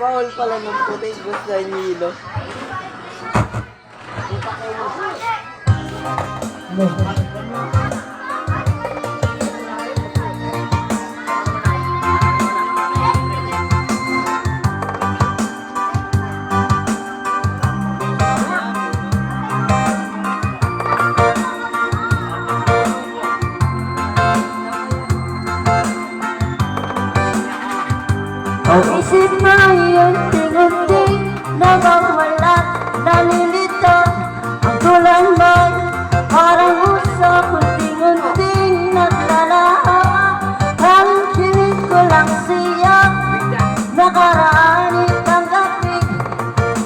Bawal pala ng puti gusto ng hilo. Ang isip mo yung unti-unti nawawala, nalilito. Ang tulan mo'y parang usok, unti-unting naglalahawa. Ang hiling ko lang siya, nakaraan itanggapin.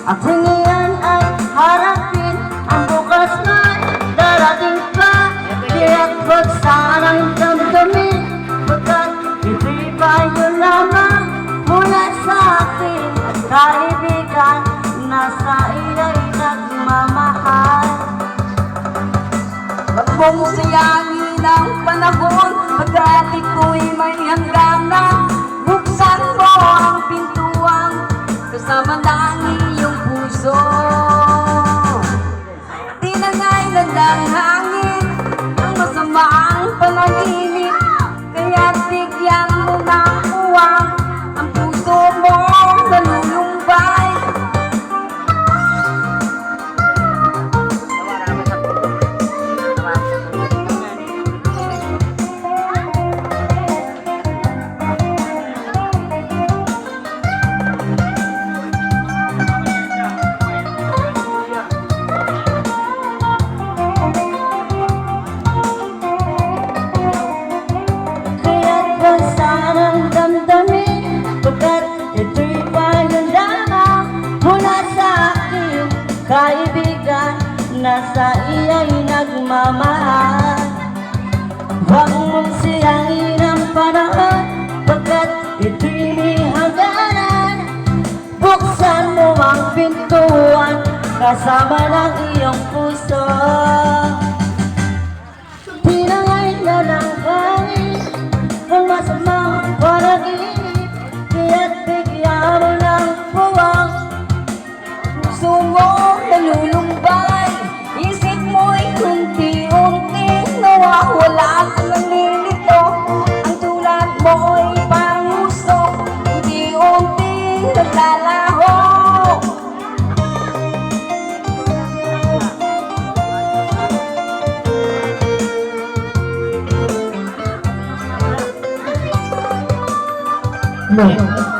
Ang hingian ay harapin, ang bukas mo'y darating pa. Tiyak wag sanang damdamin, pagkat hindi ba yun lamang mula sa akin, kaibigan, nasa iya'y nagmamahal. Huwag mong sayangin ang panahon, pagkat ito'y may hangganan. kasama ng iyong puso. Tinangay na ng hangin ang masamaang panaginip, kaya't bigyan mo ng uwang ang puso mo nalulumbay. Kaya't huwag sanang damdamin, pagkat ito'y payo lamang mula sa aking kaibigan na sa iya'y nagmamahal. Huwag mong siyangin ang panahon, pagkat ito'y may hangganan. Buksan mo ang pintuan kasama ng iyong puso. Tinangay na ng hangin ang masamang panaginip, kaya't bigyan mo ng puwang puso mo nalulumbay. Isip mo'y unti-unting nawawala at nalilito, ang tulad mo'y parang gusto unti-unting naglalaho. No.